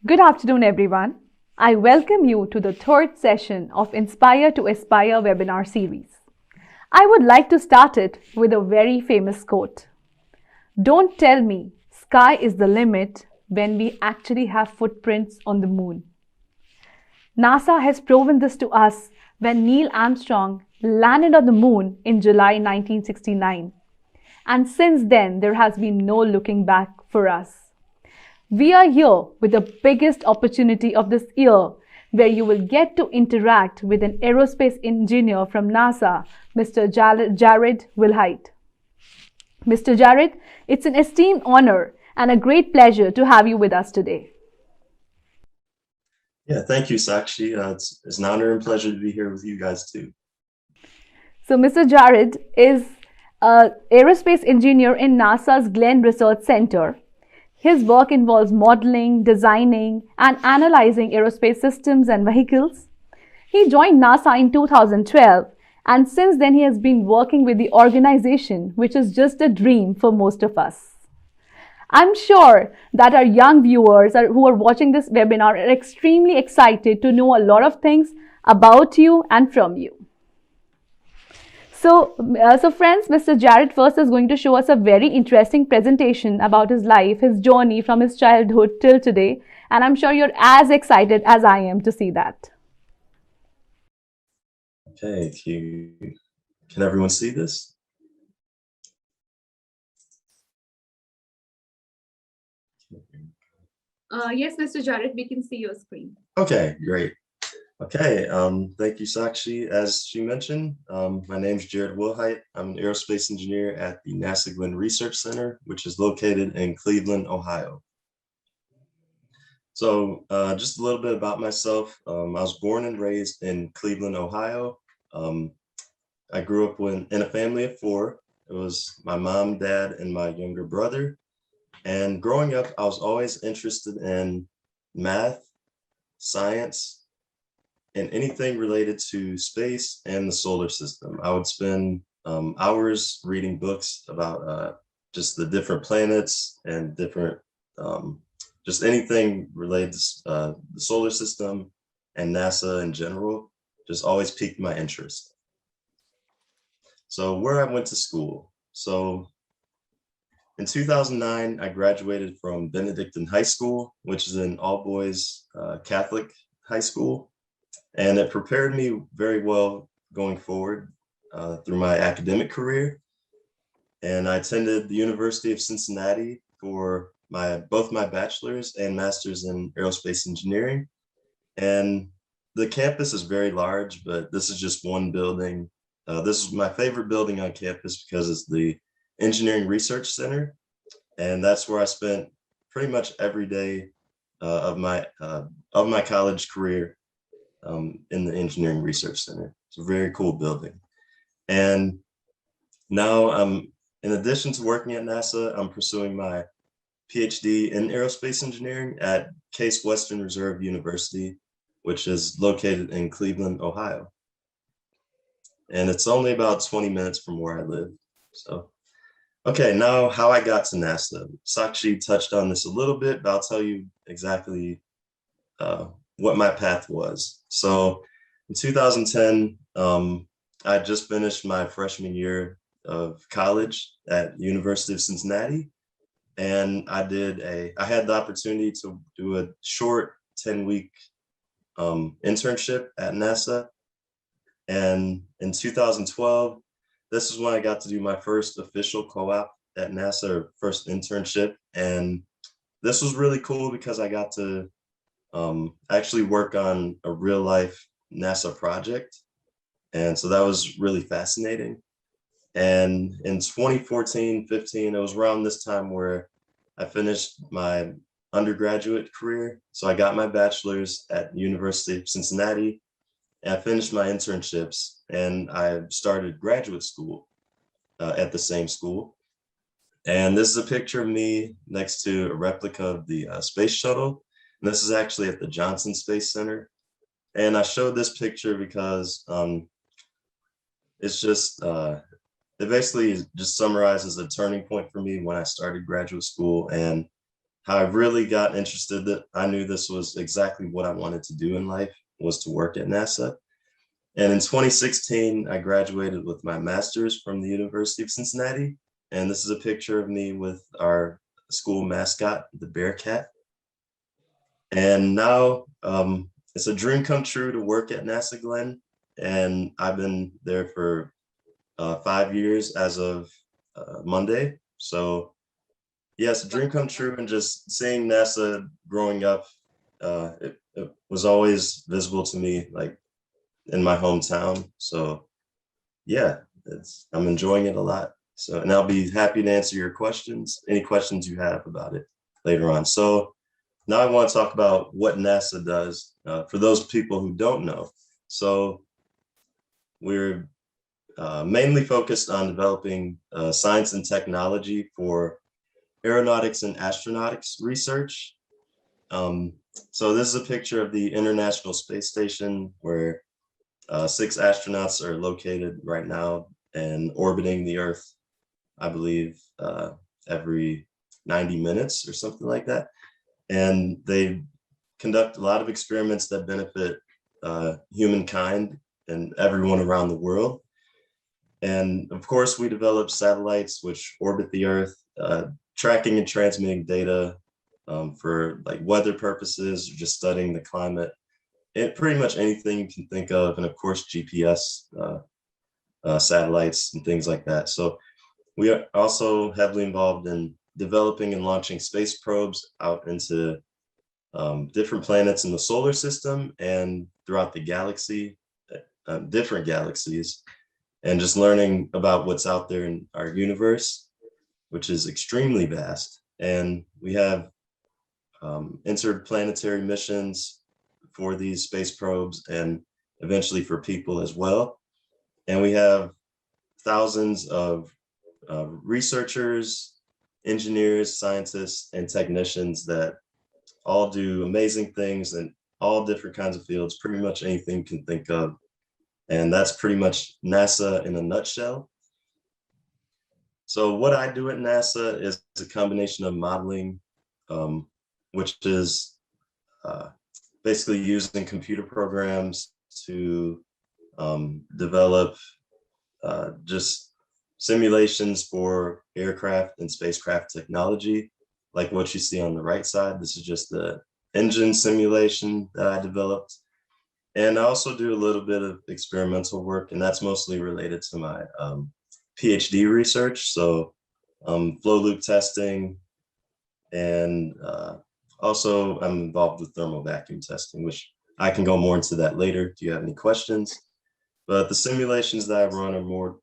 Good afternoon, everyone. I welcome you to the third session of Inspire to Aspire webinar series. I would like to start it with a very famous quote. Don't tell me sky is the limit when we actually have footprints on the moon. NASA has proven this to us when Neil Armstrong landed on the moon in July 1969. And since then, there has been no looking back for us. We are here with the biggest opportunity of this year, where you will get to interact with an aerospace engineer from NASA, Mr. Jarred Wilhite. Mr. Jarred, it's an esteemed honor and a great pleasure to have you with us today. Yeah, thank you, Sakshi. It's an honor and pleasure to be here with you guys too. So, Mr. Jarred is an aerospace engineer in NASA's Glenn Research Center. His work involves modeling, designing, and analyzing aerospace systems and vehicles. He joined NASA in 2012, and since then he has been working with the organization, which is just a dream for most of us. I'm sure that our young viewers who are watching this webinar are extremely excited to know a lot of things about you and from you. So friends, Mr. Jarred first is going to show us a very interesting presentation about his life, his journey from his childhood till today. And I'm sure you're as excited as I am to see that. Okay, can everyone see this? Yes, Mr. Jarred, we can see your screen. Okay, great. Okay, thank you, Sakshi. As she mentioned, my name is Jarred Wilhite. I'm an aerospace engineer at the NASA Glenn Research Center, which is located in Cleveland, Ohio. So just a little bit about myself. I was born and raised in Cleveland, Ohio. I grew up in a family of four. It was my mom, dad, and my younger brother. And growing up, I was always interested in math, science, and anything related to space and the solar system. I would spend hours reading books about just the different planets and different, just anything related to the solar system and NASA in general, just always piqued my interest. So where I went to school. So in 2009, I graduated from Benedictine High School, which is an all-boys Catholic high school. And it prepared me very well going forward through my academic career. And I attended the University of Cincinnati for both my bachelor's and master's in aerospace engineering. And the campus is very large, but this is just one building. This is my favorite building on campus because it's the Engineering Research Center. And that's where I spent pretty much every day of my college career in the Engineering Research Center. It's a very cool building. And now in addition to working at NASA, I'm pursuing my PhD in aerospace engineering at Case Western Reserve University, which is located in Cleveland, Ohio. And it's only about 20 minutes from where I live. So, okay, now how I got to NASA. Sakshi touched on this a little bit, but I'll tell you exactly what my path was. So in 2010, I just finished my freshman year of college at University of Cincinnati. And I had the opportunity to do a short 10-week internship at NASA. And in 2012, this is when I got to do my first official co-op at NASA, or first internship. And this was really cool because I got to actually work on a real life NASA project. And so that was really fascinating. And in 2014, 15, it was around this time where I finished my undergraduate career. So I got my bachelor's at University of Cincinnati, and I finished my internships, and I started graduate school at the same school. And this is a picture of me next to a replica of the space shuttle. And this is actually at the Johnson Space Center. And I showed this picture because it's just, it basically just summarizes a turning point for me when I started graduate school. And how I really got interested, that I knew this was exactly what I wanted to do in life, was to work at NASA. And in 2016, I graduated with my master's from the University of Cincinnati. And this is a picture of me with our school mascot, the Bearcat. And now it's a dream come true to work at NASA Glenn. And I've been there for 5 years as of Monday. So yes, a dream come true, and just seeing NASA growing up, it was always visible to me, like in my hometown. So yeah, I'm enjoying it a lot. So, and I'll be happy to answer your questions, any questions you have about it later on. So now I want to talk about what NASA does for those people who don't know. So we're mainly focused on developing science and technology for aeronautics and astronautics research. So this is a picture of the International Space Station, where 6 astronauts are located right now and orbiting the Earth, I believe, every 90 minutes or something like that. And they conduct a lot of experiments that benefit humankind and everyone around the world. And of course, we develop satellites which orbit the Earth, tracking and transmitting data for like weather purposes, or just studying the climate, and pretty much anything you can think of. And of course, GPS satellites and things like that. So we are also heavily involved in developing and launching space probes out into different planets in the solar system and throughout the galaxy, different galaxies, and just learning about what's out there in our universe, which is extremely vast. And we have interplanetary missions for these space probes, and eventually for people as well. And we have thousands of researchers, engineers, scientists, and technicians that all do amazing things in all different kinds of fields, pretty much anything you can think of. And that's pretty much NASA in a nutshell. So what I do at NASA is a combination of modeling, which is basically using computer programs to develop just simulations for aircraft and spacecraft technology, like what you see on the right side. This is just the engine simulation that I developed. And I also do a little bit of experimental work, and that's mostly related to my PhD research. So flow loop testing, and also I'm involved with thermal vacuum testing, which I can go more into that later. Do you have any questions? But the simulations that I run are more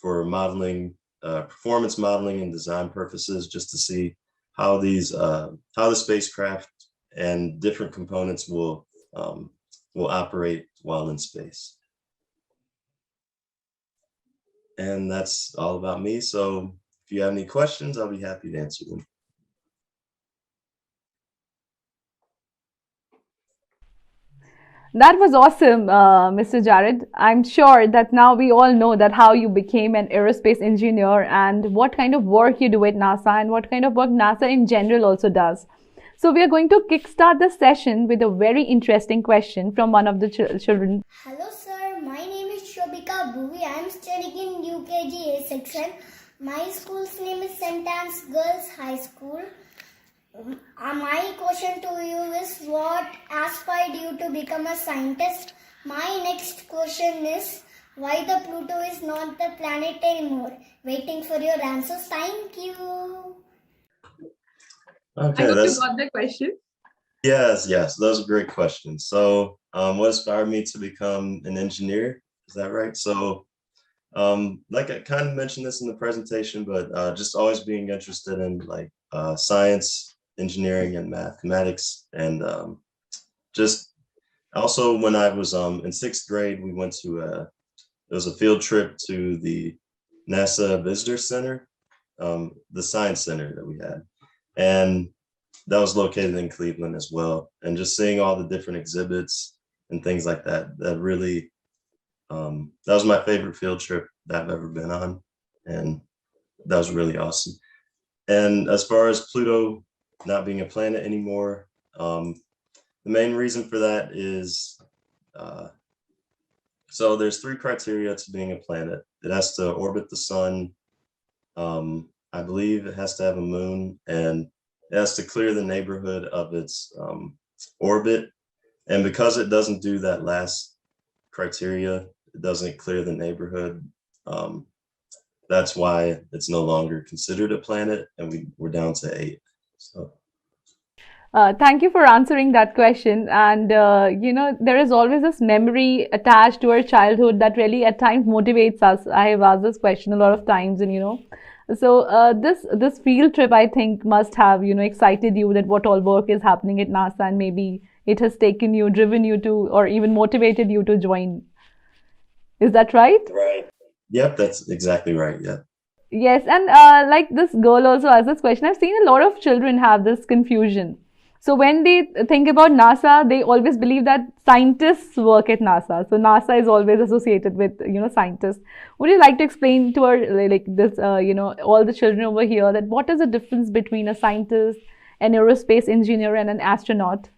for modeling, performance modeling and design purposes, just to see how how the spacecraft and different components will operate while in space. And that's all about me. So if you have any questions, I'll be happy to answer them. That was awesome, Mr. Jarred. I'm sure that now we all know that how you became an aerospace engineer and what kind of work you do at NASA and what kind of work NASA in general also does. So we are going to kickstart the session with a very interesting question from one of the children. Hello sir, my name is Shobika Bhuvi. I am studying in UKG A section. My school's name is St. Anne's Girls High School. My question to you is, what inspired you to become a scientist? My next question is, why the Pluto is not the planet anymore? Waiting for your answers. Thank you. Okay, I hope you got the question. Yes, those are great questions. So what inspired me to become an engineer? Is that right? So like I kind of mentioned this in the presentation, but just always being interested in like science, engineering, and mathematics. And just also when I was in 6th grade, we went to it was a field trip to the NASA Visitor Center, the science center that we had. And that was located in Cleveland as well. And just seeing all the different exhibits and things like that, that really, that was my favorite field trip that I've ever been on. And that was really awesome. And as far as Pluto not being a planet anymore. The main reason for that is, so there's 3 criteria to being a planet. It has to orbit the sun. I believe it has to have a moon, and it has to clear the neighborhood of its orbit. And because it doesn't do that last criteria, it doesn't clear the neighborhood. That's why it's no longer considered a planet, and we're down to 8. So. Thank you for answering that question. And, there is always this memory attached to our childhood that really at times motivates us. I have asked this question a lot of times, and, so this field trip, I think, must have, excited you that what all work is happening at NASA, and maybe it has taken you, driven you to, or even motivated you to join. Is that right? Right. Yep, that's exactly right. Yeah. Yes, and like this girl also asked this question. I've seen a lot of children have this confusion. So when they think about NASA, they always believe that scientists work at NASA. So NASA is always associated with, scientists. Would you like to explain to our, like this, all the children over here that what is the difference between a scientist, an aerospace engineer, and an astronaut?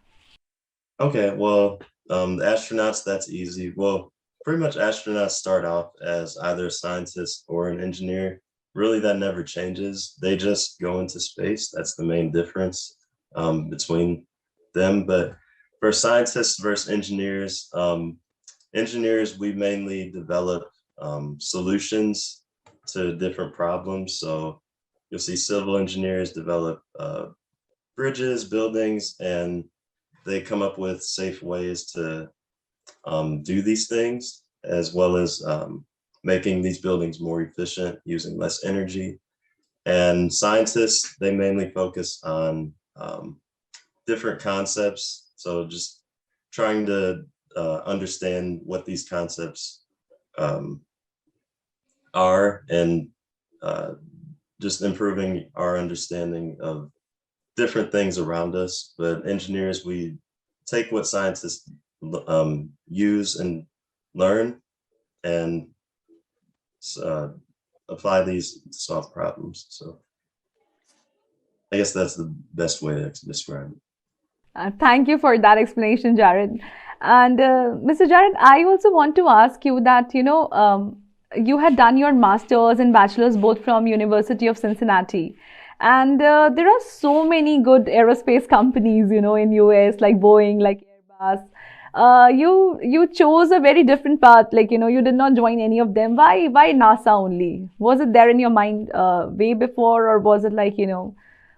Okay, well, the astronauts, that's easy. Well, pretty much astronauts start off as either a scientist or an engineer. Really, that never changes. They just go into space. That's the main difference between them. But for scientists versus engineers, engineers, we mainly develop solutions to different problems. So you'll see civil engineers develop bridges, buildings, and they come up with safe ways to do these things, as well as making these buildings more efficient, using less energy. And scientists, they mainly focus on different concepts. So just trying to understand what these concepts are, and just improving our understanding of different things around us. But engineers, we take what scientists use and learn, and apply these to solve problems. So I guess that's the best way to describe it. Thank you for that explanation, Jarred. And Mr. Jarred, I also want to ask you that, you had done your master's and bachelor's both from University of Cincinnati. And there are so many good aerospace companies, in US, like Boeing, like Airbus. You chose a very different path, like, you did not join any of them. Why NASA only? Was it there in your mind way before, or was it like,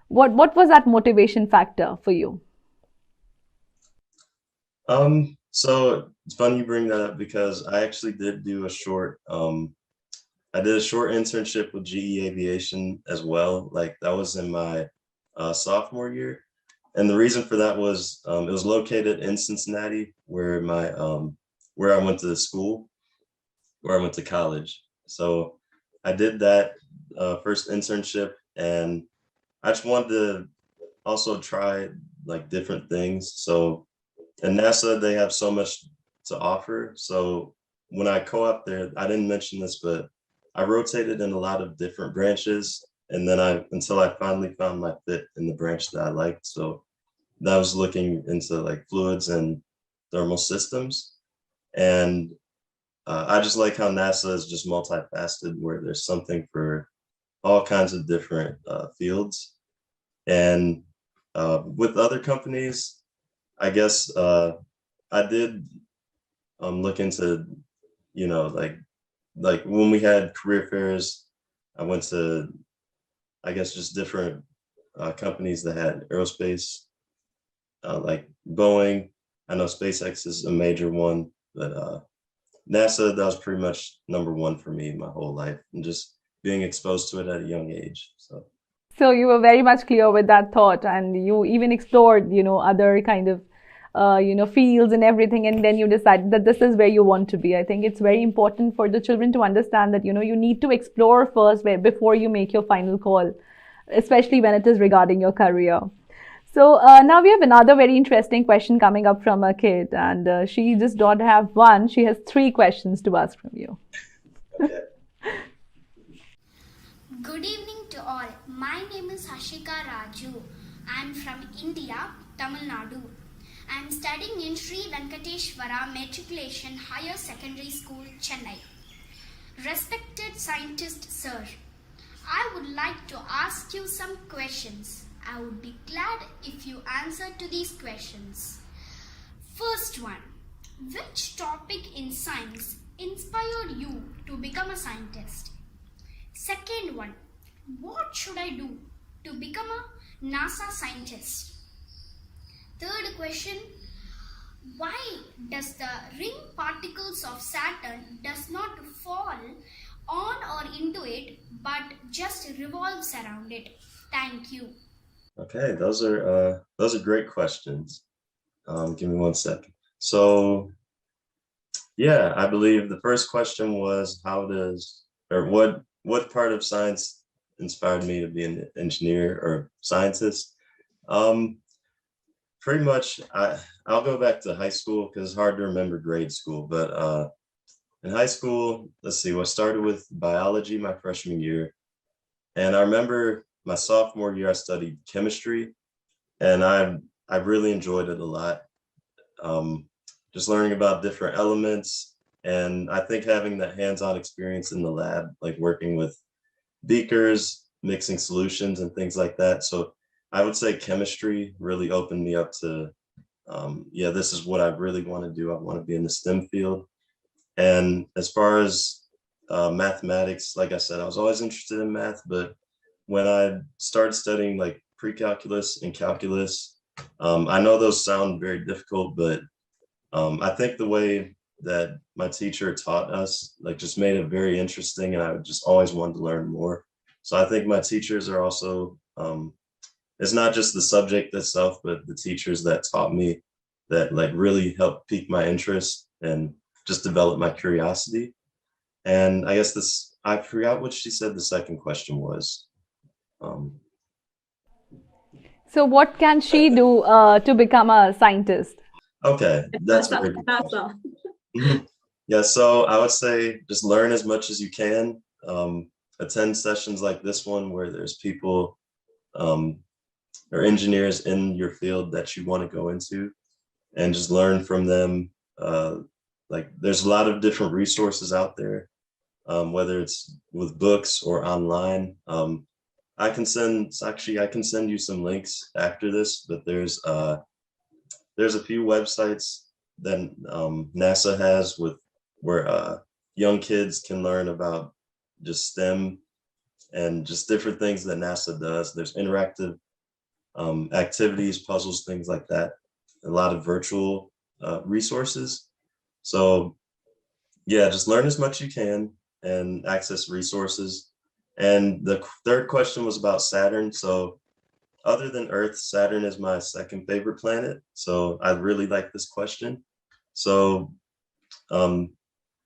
what was that motivation factor for you? So it's funny you bring that up, because I actually did do a short internship with GE Aviation as well. Like that was in my sophomore year. And the reason for that was it was located in Cincinnati, where where I went to school, where I went to college. So I did that first internship, and I just wanted to also try like different things. So at NASA, they have so much to offer. So when I co-op there, I didn't mention this, but I rotated in a lot of different branches, and then until I finally found my fit in the branch that I liked. So that was looking into like fluids and thermal systems. And I just like how NASA is just multifaceted, where there's something for all kinds of different fields. And with other companies, I guess I did look into, like when we had career fairs, I went to, I guess, just different companies that had aerospace, like Boeing. I know SpaceX is a major one, but NASA, that was pretty much number one for me my whole life, and just being exposed to it at a young age. So you were very much clear with that thought, and you even explored, other kind of, fields and everything, and then you decided that this is where you want to be. I think it's very important for the children to understand that, you need to explore first before you make your final call, especially when it is regarding your career. So now we have another very interesting question coming up from a kid, and she just don't have one, she has 3 questions to ask from you. Okay. Good evening to all. My name is Hashika Raju. I'm from India, Tamil Nadu. I'm studying in Sri Venkateshwara Matriculation Higher Secondary School, Chennai. Respected scientist sir, I would like to ask you some questions. I would be glad if you answer to these questions. First one, which topic in science inspired you to become a scientist? Second one, what should I do to become a NASA scientist? Third question, why does the ring particles of Saturn does not fall on or into it but just revolves around it? Thank you. Okay, those are great questions. Give me one second. So yeah, I believe the first question was what part of science inspired me to be an engineer or scientist? Pretty much I'll go back to high school because it's hard to remember grade school, but in high school, let's see, I started with biology my freshman year. And I remember my sophomore year, I studied chemistry, and I really enjoyed it a lot. Just learning about different elements. And I think having that hands-on experience in the lab, like working with beakers, mixing solutions and things like that. So I would say chemistry really opened me up to, yeah, this is what I really want to do. I want to be in the STEM field. And as far as mathematics, like I said, I was always interested in math, but when I started studying like pre-calculus and calculus, I know those sound very difficult, but I think the way that my teacher taught us like just made it very interesting, and I just always wanted to learn more. So I think my teachers are also, it's not just the subject itself, but the teachers that taught me that like really helped pique my interest and just develop my curiosity. And I guess I forgot what she said the second question was. So what can she do to become a scientist? Okay, that's very good question. Yeah, so I would say just learn as much as you can. Attend sessions like this one where there's people or engineers in your field that you want to go into, and just learn from them. Like there's a lot of different resources out there, whether it's with books or online. I can send you some links after this, but there's a few websites that NASA has where young kids can learn about just STEM and just different things that NASA does. There's interactive activities, puzzles, things like that. A lot of virtual resources. So yeah, just learn as much as you can and access resources. And the third question was about Saturn. So other than Earth, Saturn is my second favorite planet. So I really like this question. So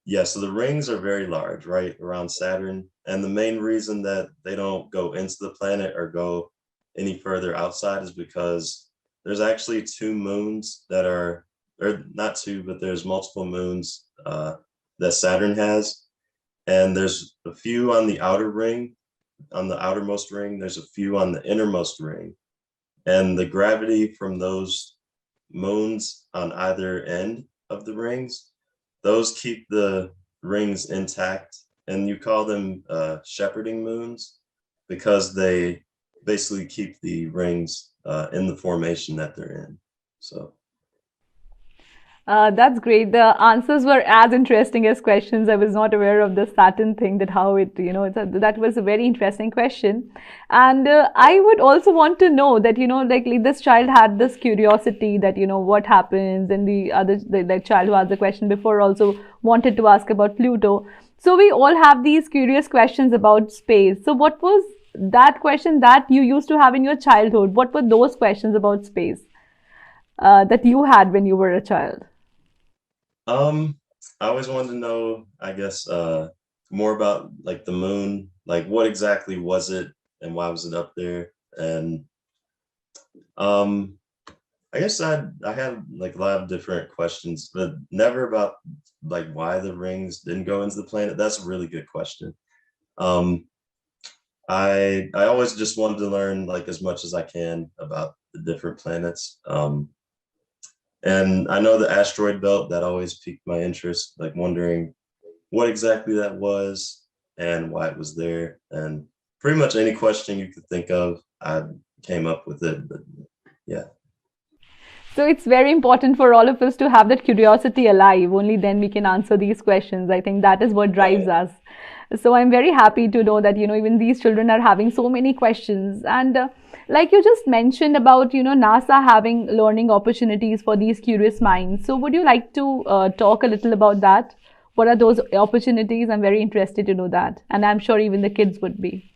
yeah, so the rings are very large, right, around Saturn. And the main reason that they don't go into the planet or go any further outside is because there's actually two moons that are, or not two, but there's multiple moons that Saturn has. And there's a few on the outer ring, on the outermost ring, there's a few on the innermost ring. And the gravity from those moons on either end of the rings, those keep the rings intact. And you call them shepherding moons because they basically keep the rings in the formation that they're in. So. That's great. The answers were as interesting as questions. I was not aware of the Saturn thing, that how it, that was a very interesting question. And I would also want to know that, like this child had this curiosity that, what happens, and the child who asked the question before also wanted to ask about Pluto. So we all have these curious questions about space. So what was that question that you used to have in your childhood? What were those questions about space that you had when you were a child? I always wanted to know, I guess, more about like the moon, like what exactly was it and why was it up there? And I guess I had like a lot of different questions, but never about like why the rings didn't go into the planet. That's a really good question. I always just wanted to learn like as much as I can about the different planets. And I know the asteroid belt, that always piqued my interest, like wondering what exactly that was and why it was there. And pretty much any question you could think of, I came up with it. But yeah. So it's very important for all of us to have that curiosity alive. Only then we can answer these questions. I think that is what drives us. So I'm very happy to know that, even these children are having so many questions. And like you just mentioned about, NASA having learning opportunities for these curious minds. So would you like to talk a little about that? What are those opportunities? I'm very interested to know that. And I'm sure even the kids would be.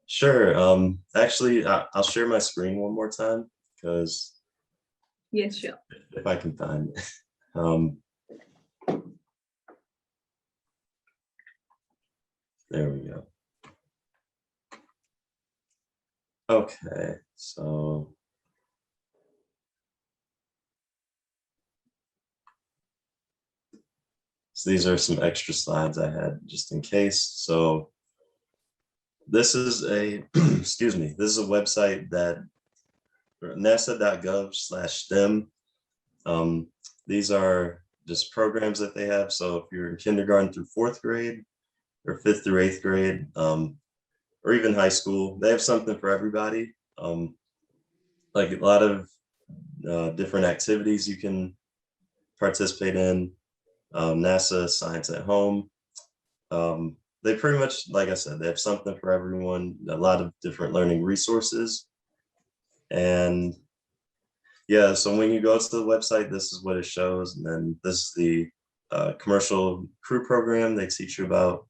Sure. Actually, I'll share my screen one more time because Yes, sure. if I can find it. Um, there we go. Okay, so these are some extra slides I had just in case. So this is a, excuse me, this is a website that nasa.gov/STEM. These are just programs that they have. So if you're in kindergarten through 4th grade or 5th through 8th grade, or even high school, they have something for everybody. Like a lot of different activities you can participate in. NASA Science at Home. They pretty much, like I said, they have something for everyone, a lot of different learning resources. And yeah, so when you go to the website, this is what it shows. And then this is the commercial crew program they teach you about.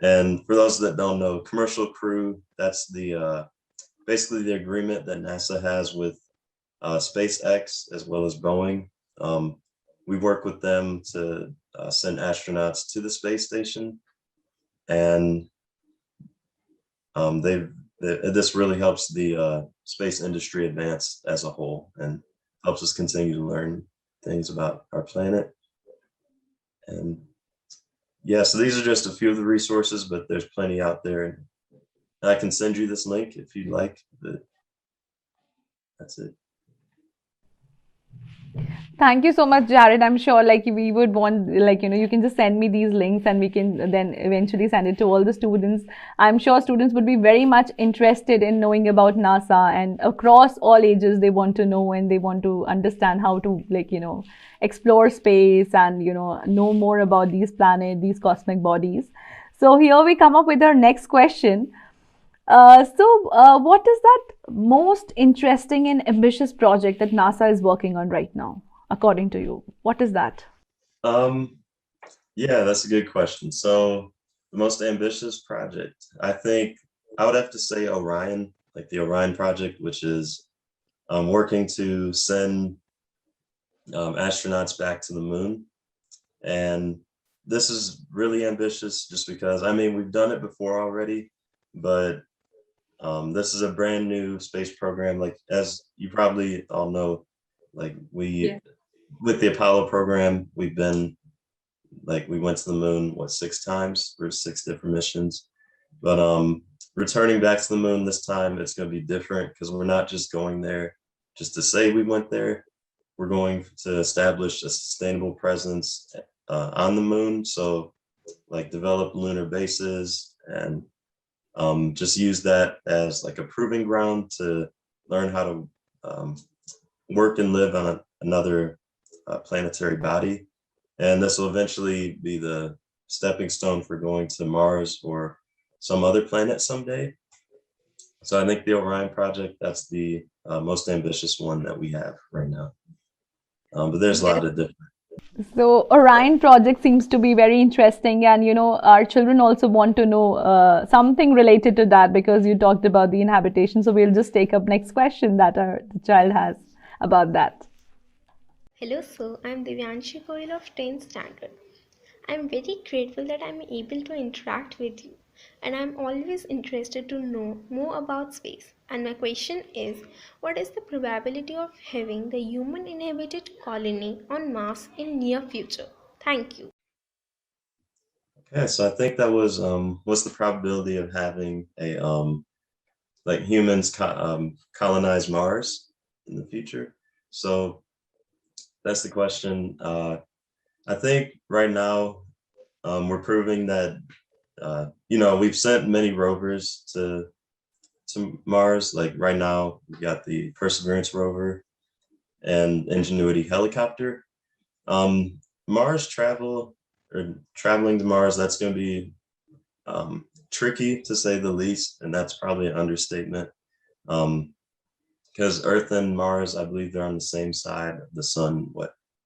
And for those that don't know, commercial crew, that's the basically the agreement that NASA has with SpaceX as well as Boeing. We work with them to send astronauts to the space station, and this really helps the space industry advance as a whole and helps us continue to learn things about our planet. And yeah, so these are just a few of the resources, but there's plenty out there. And I can send you this link if you'd like, but that's it. Thank you so much, Jarred. I'm sure like we would want, like, you can just send me these links and we can then eventually send it to all the students. I'm sure students would be very much interested in knowing about NASA, and across all ages, they want to know and they want to understand how to, like, explore space and, know more about these planets, these cosmic bodies. So here we come up with our next question. What is that most interesting and ambitious project that NASA is working on right now, according to you? What is that? Yeah, that's a good question. So the most ambitious project, I think I would have to say Orion, like the Orion project, which is working to send astronauts back to the moon. And this is really ambitious just because, I mean, we've done it before already, but this is a brand new space program. Like, as you probably all know, like with the Apollo program, we went to the moon, 6 times for 6 different missions. But returning back to the moon this time, it's going to be different because we're not just going there just to say we went there. We're going to establish a sustainable presence on the moon. So like develop lunar bases and just use that as like a proving ground to learn how to work and live on another planetary body. And this will eventually be the stepping stone for going to Mars or some other planet someday. So I think the Orion project, that's the most ambitious one that we have right now. But there's a lot of different. So Orion project seems to be very interesting, and our children also want to know something related to that, because you talked about the inhabitation. So we'll just take up next question that the child has about that. Hello sir, I'm Divyanshi Goyal of 10th standard. I'm very grateful that I'm able to interact with you, and I'm always interested to know more about space. And my question is, what is the probability of having the human inhabited colony on Mars in near future? Thank you. Okay, so I think that was what's the probability of having a like humans colonize Mars in the future? So that's the question. I think right now we're proving that we've sent many rovers to Mars. Like right now, we got the Perseverance rover and Ingenuity helicopter. Mars travel or traveling to Mars, that's going to be tricky to say the least, and that's probably an understatement. Because Earth and Mars, I believe they're on the same side of the sun,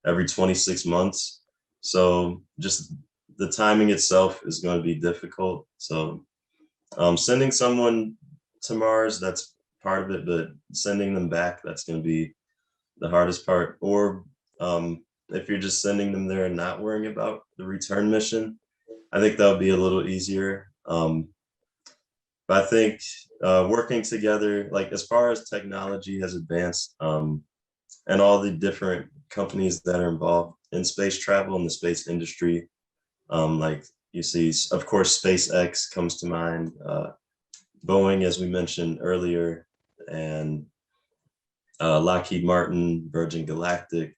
every 26 months. So just the timing itself is going to be difficult. So sending someone to Mars, that's part of it, but sending them back, that's going to be the hardest part. Or if you're just sending them there and not worrying about the return mission, I think that would be a little easier. But I think working together, like as far as technology has advanced, and all the different companies that are involved in space travel and the space industry, like you see, of course, SpaceX comes to mind, Boeing, as we mentioned earlier, and Lockheed Martin, Virgin Galactic,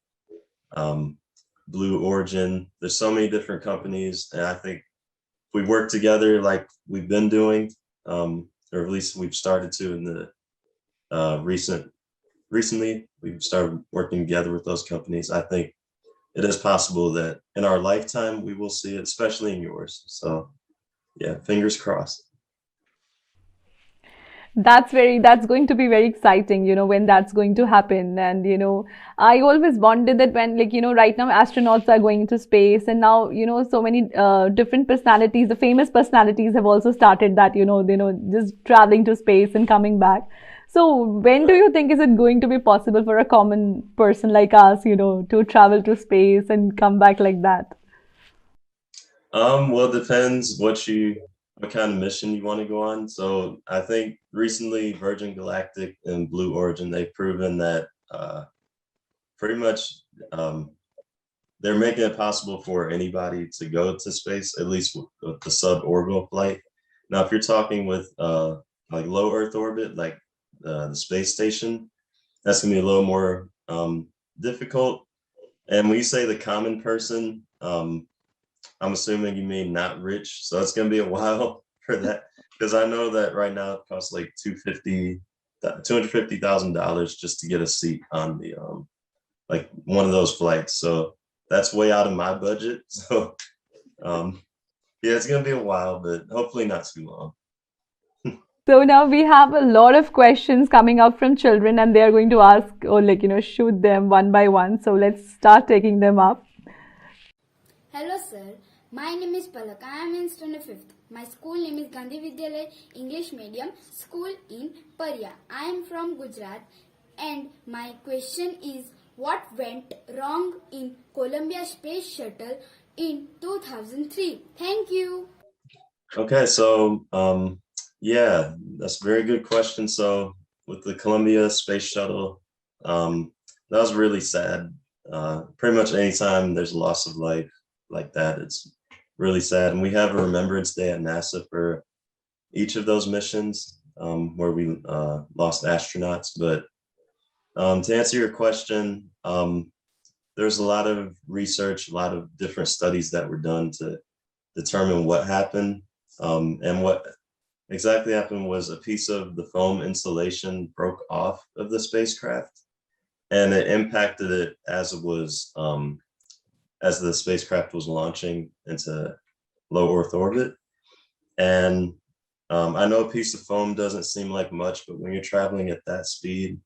Blue Origin. There's so many different companies, and I think if we work together like we've been doing, or at least we've started to in the recently, we've started working together with those companies. I think it is possible that in our lifetime we will see it, especially in yours. So yeah, fingers crossed. That's going to be very exciting, when that's going to happen. And, I always wondered that when, like, right now astronauts are going into space, and now, so many different personalities, the famous personalities have also started that, just traveling to space and coming back. So when do you think is it going to be possible for a common person like us, to travel to space and come back like that? Well, it depends what kind of mission you want to go on. So I think recently Virgin Galactic and Blue Origin, they've proven that pretty much they're making it possible for anybody to go to space, at least with the suborbital flight. Now, if you're talking with like low Earth orbit, like the space station, that's gonna be a little more difficult. And when you say the common person, I'm assuming you mean not rich, so it's gonna be a while for that because I know that right now it costs like $250,000 just to get a seat on the like one of those flights. So that's way out of my budget. So yeah, it's gonna be a while, but hopefully not too long. So now we have a lot of questions coming up from children, and they are going to ask or, like, shoot them one by one. So let's start taking them up. Hello sir, my name is Palak. I am in standard 5th. My school name is Gandhi Vidyalaya English Medium School in Paria. I am from Gujarat, and my question is, what went wrong in Columbia Space Shuttle in 2003? Thank you. Okay, so yeah, that's a very good question. So with the Columbia Space Shuttle, that was really sad. Pretty much anytime there's a loss of life like that, it's really sad. And we have a Remembrance Day at NASA for each of those missions where we lost astronauts. But to answer your question, there's a lot of research, a lot of different studies that were done to determine what happened. And what exactly happened was a piece of the foam insulation broke off of the spacecraft, and it impacted it as it was as the spacecraft was launching into low Earth orbit. And I know a piece of foam doesn't seem like much, but when you're traveling at that speed,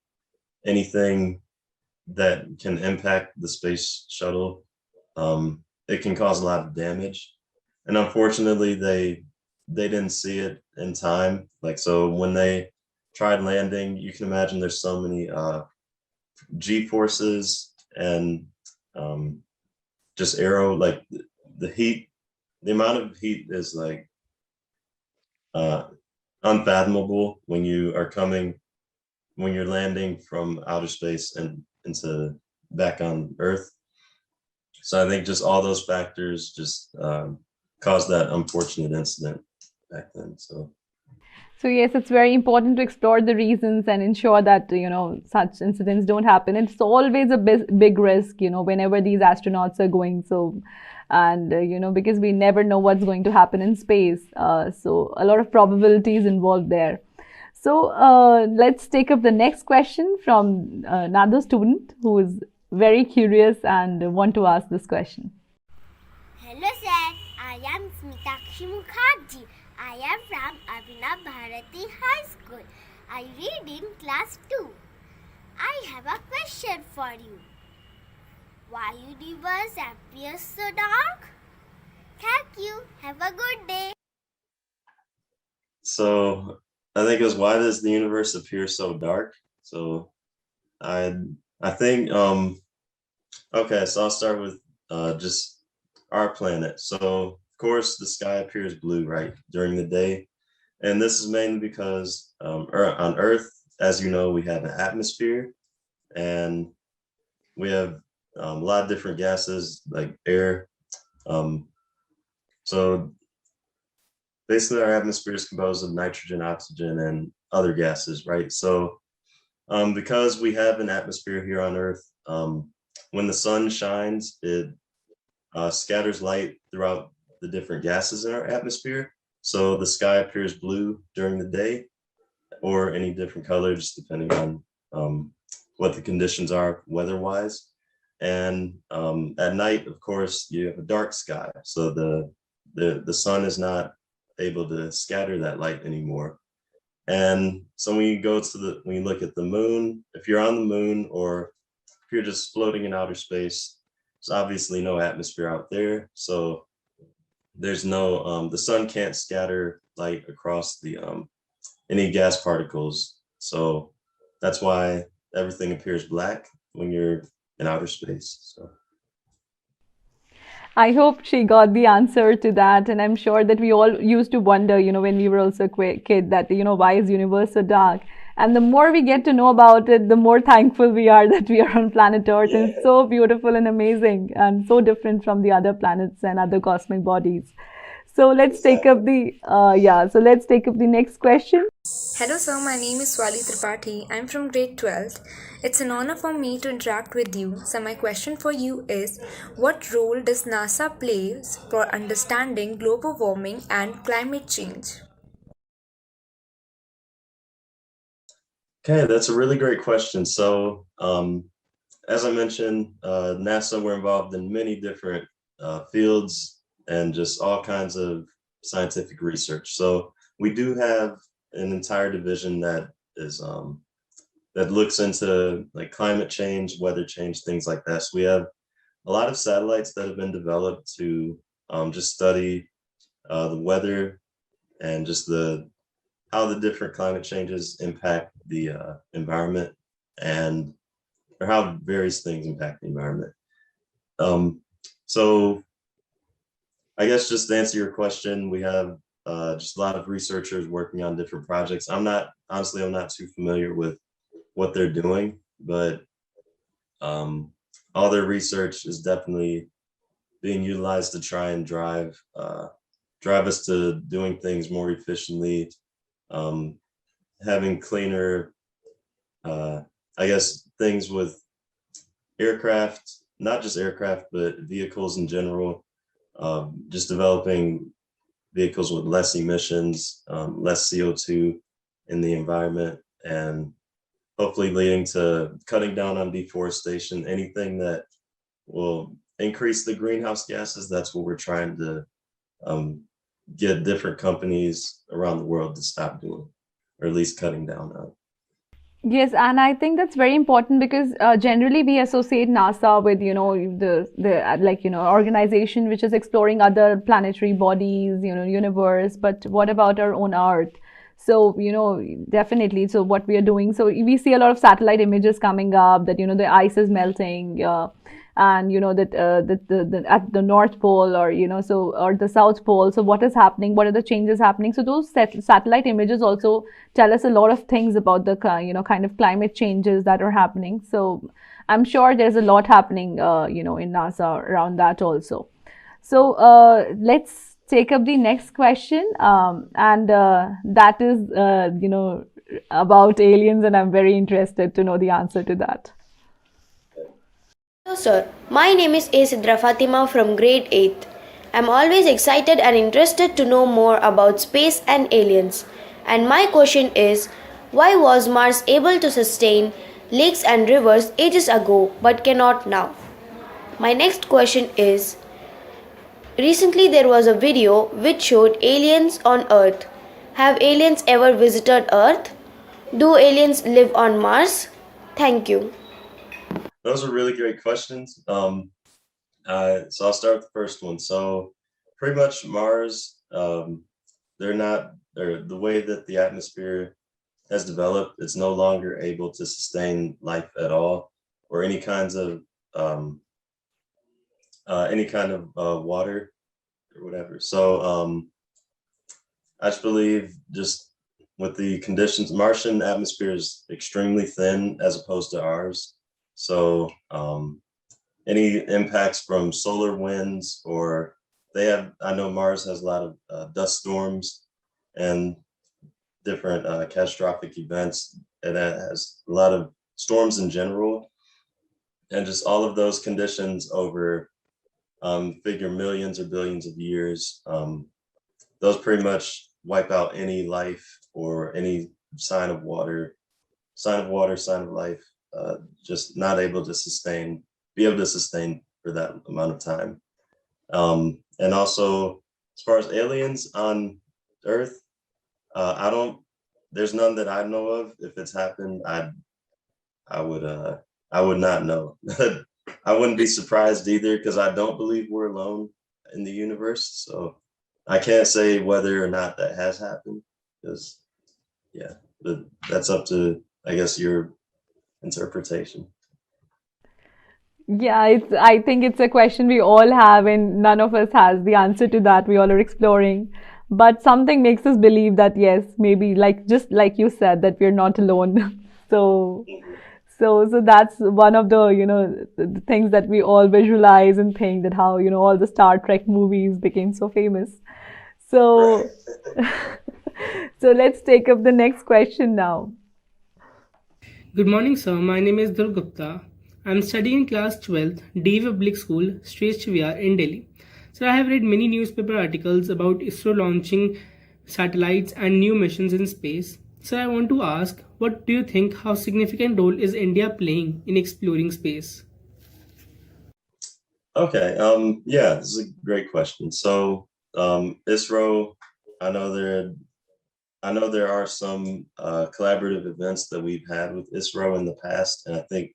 anything that can impact the space shuttle, it can cause a lot of damage. And unfortunately, they didn't see it in time. Like, so when they tried landing, you can imagine there's so many G forces and just like the heat, the amount of heat is like unfathomable when you're landing from outer space and into back on Earth. So I think just all those factors just caused that unfortunate incident back then. So yes, it's very important to explore the reasons and ensure that, such incidents don't happen. It's always a big risk, whenever these astronauts are going. So, and, because we never know what's going to happen in space. So a lot of probabilities involved there. So let's take up the next question from another student who is very curious and want to ask this question. Hello sir, I am Smitakshi Mukherjee. I am from Abhinav Bharati High School. I read in class 2. I have a question for you. Why universe appears so dark? Thank you. Have a good day. So I think it was, why does the universe appear so dark? So I think okay, so I'll start with just our planet. So of course the sky appears blue, right, during the day, and this is mainly because on Earth, as you know, we have an atmosphere, and we have a lot of different gases like air. So basically our atmosphere is composed of nitrogen, oxygen, and other gases, right? So because we have an atmosphere here on Earth, when the sun shines, it scatters light throughout the different gases in our atmosphere. So the sky appears blue during the day, or any different color, just depending on what the conditions are weather-wise. And at night, of course, you have a dark sky. So the sun is not able to scatter that light anymore. And so when you look at the moon, if you're on the moon, or if you're just floating in outer space, there's obviously no atmosphere out there. So there's no, the sun can't scatter light across the any gas particles. So that's why everything appears black when you're in outer space. So I hope she got the answer to that, and I'm sure that we all used to wonder, when we were also a kid, that, why is universe so dark? And the more we get to know about it, the more thankful we are that we are on planet Earth. And it's so beautiful and amazing, and so different from the other planets and other cosmic bodies. So let's take up the next question. Hello sir, my name is Swali Tripathi. I'm from grade 12th. It's an honor for me to interact with you. So my question for you is, what role does NASA play for understanding global warming and climate change? okay, that's a really great question. So as I mentioned, NASA, we're involved in many different fields and just all kinds of scientific research. So we do have an entire division that is that looks into like climate change, weather change, things like that. So we have a lot of satellites that have been developed to just study the weather and just how the different climate changes impact the environment, and or how various things impact the environment. So I guess just to answer your question, we have just a lot of researchers working on different projects. I'm not too familiar with what they're doing, but all their research is definitely being utilized to try and drive us to doing things more efficiently, having cleaner, I guess, things with aircraft, not just aircraft, but vehicles in general, just developing vehicles with less emissions, less CO2 in the environment, and hopefully leading to cutting down on deforestation, anything that will increase the greenhouse gases. That's what we're trying to get different companies around the world to stop doing, or at least cutting down on. Yes, and I think that's very important because generally we associate NASA with, the organization which is exploring other planetary bodies, universe. But what about our own Earth? So, definitely. So what we are doing, so we see a lot of satellite images coming up that, the ice is melting, and, that at the North Pole, or, or the South Pole. So what is happening? What are the changes happening? So those satellite images also tell us a lot of things about the, kind of climate changes that are happening. So I'm sure there's a lot happening, in NASA around that also. So let's take up the next question, and that is, about aliens, and I'm very interested to know the answer to that. Hello, sir. My name is A. Sidra Fatima from grade 8th. I'm always excited and interested to know more about space and aliens. And my question is, why was Mars able to sustain lakes and rivers ages ago but cannot now? My next question is, recently there was a video which showed aliens on Earth. Have aliens ever visited Earth? Do aliens live on Mars? Thank you. Those are really great questions. So I'll start with the first one. So pretty much Mars, the way that the atmosphere has developed, it's no longer able to sustain life at all, or any kind of water or whatever. So I just believe, just with the conditions, Martian atmosphere is extremely thin as opposed to ours. So any impacts from solar winds, or I know Mars has a lot of dust storms and different catastrophic events, and that has a lot of storms in general, and just all of those conditions over figure millions or billions of years, those pretty much wipe out any life or any sign of life, just not able to be able to sustain for that amount of time. And also, as far as aliens on Earth, there's none that I know of. If it's happened, I would not know. I wouldn't be surprised either, because I don't believe we're alone in the universe. So I can't say whether or not that has happened, because but that's up to, I guess, your interpretation. Yeah, I think it's a question we all have, and none of us has the answer to that. We all are exploring. But something makes us believe that yes, maybe, just like you said, that we're not alone. So that's one of the things that we all visualize and think, that how, all the Star Trek movies became so famous. So so let's take up the next question now. Good morning, sir. My name is Dhruv Gupta. I'm studying in class 12th, D Public School, Shrestha in Delhi. So I have read many newspaper articles about ISRO launching satellites and new missions in space. So I want to ask, what do you think, how significant role is India playing in exploring space? Okay, yeah, this is a great question. So ISRO, I know there are some collaborative events that we've had with ISRO in the past, and I think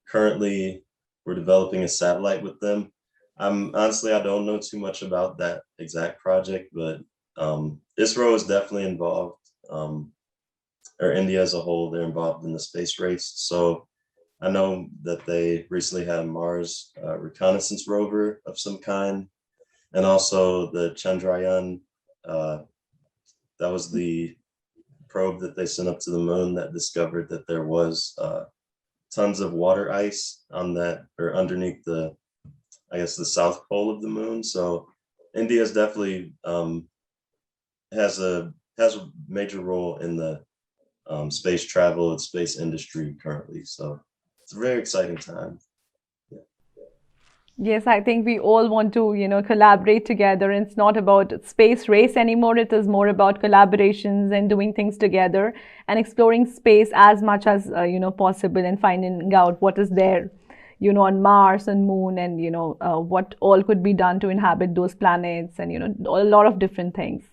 currently we're developing a satellite with them. Honestly, I don't know too much about that exact project, but ISRO is definitely involved, or India as a whole, they're involved in the space race. So I know that they recently had a Mars reconnaissance rover of some kind, and also the Chandrayaan, that was the probe that they sent up to the moon that discovered that there was tons of water ice on that, or underneath the South Pole of the moon. So India is definitely has a major role in the space travel and space industry currently. So it's a very exciting time. Yes, I think we all want to, collaborate together. And it's not about space race anymore. It is more about collaborations and doing things together and exploring space as much as, possible, and finding out what is there, on Mars and Moon, and, what all could be done to inhabit those planets, and, a lot of different things.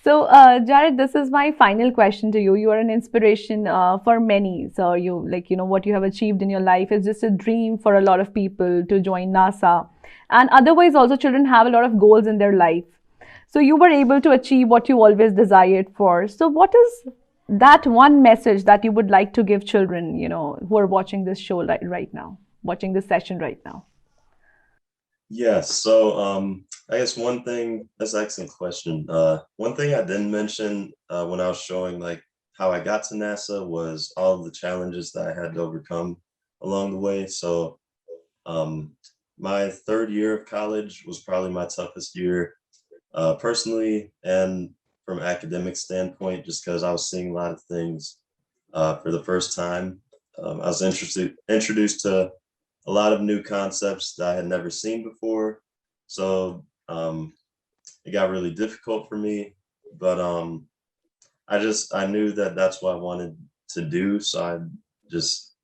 So, Jarred, this is my final question to you. You are an inspiration for many. So what you have achieved in your life is just a dream for a lot of people to join NASA. And otherwise, also, children have a lot of goals in their life. So you were able to achieve what you always desired for. So what is that one message that you would like to give children, who are watching this show right now, watching this session right now? Yes. So I guess one thing, that's an excellent question. One thing I didn't mention when I was showing how I got to NASA was all of the challenges that I had to overcome along the way. So my third year of college was probably my toughest year. personally and from academic standpoint, just because I was seeing a lot of things for the first time. I was introduced to a lot of new concepts that I had never seen before. So it got really difficult for me, but I knew that that's what I wanted to do. So I just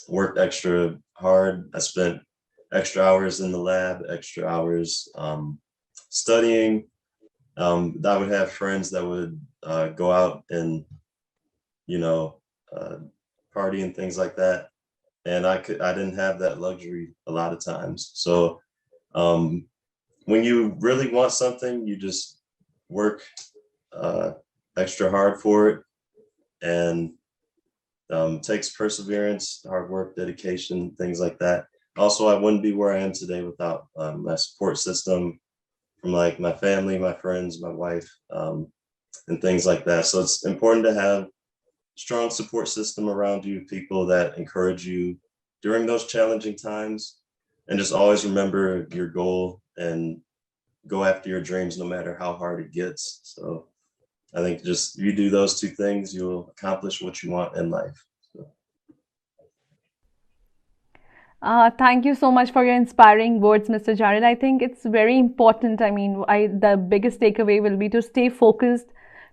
worked extra hard. I spent extra hours in the lab, extra hours studying. I would have friends that would go out and, you know, party and things like that. And I didn't have that luxury a lot of times. So when you really want something, you just work extra hard for it, and takes perseverance, hard work, dedication, things like that. Also, I wouldn't be where I am today without my support system from like my family, my friends, my wife, and things like that. So it's important to have strong support system around you, people that encourage you during those challenging times, and just always remember your goal and go after your dreams no matter how hard it gets. So I think just you do those two things, you'll accomplish what you want in life. Thank you so much for your inspiring words, Mr. Jarred. I think it's very important. I mean, the biggest takeaway will be to stay focused,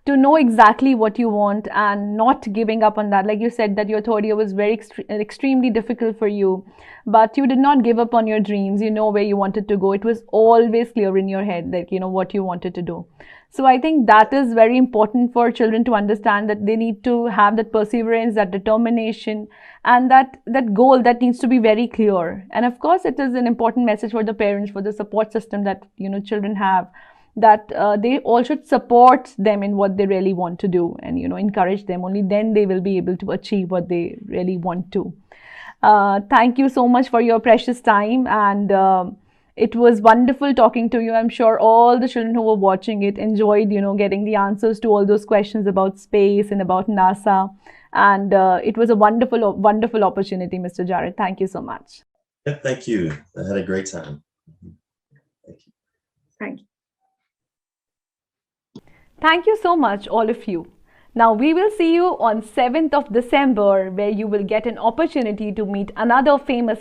to know exactly what you want and not giving up on that. Like you said, that your third year was very extremely difficult for you, but you did not give up on your dreams. You know where you wanted to go. It was always clear in your head that you know what you wanted to do. So I think that is very important for children to understand, that they need to have that perseverance, that determination, and that goal that needs to be very clear. And of course, it is an important message for the parents, for the support system that you know children have, that they all should support them in what they really want to do, and you know encourage them. Only then they will be able to achieve what they really want to. Thank you so much for your precious time, and it was wonderful talking to you. I'm sure all the children who were watching it enjoyed, you know, getting the answers to all those questions about space and about NASA. And it was a wonderful, wonderful opportunity, Mr. Jarred. Thank you so much. Yeah, thank you. I had a great time. Thank you. Thank you. Thank you so much, all of you. Now, we will see you on 7th of December, where you will get an opportunity to meet another famous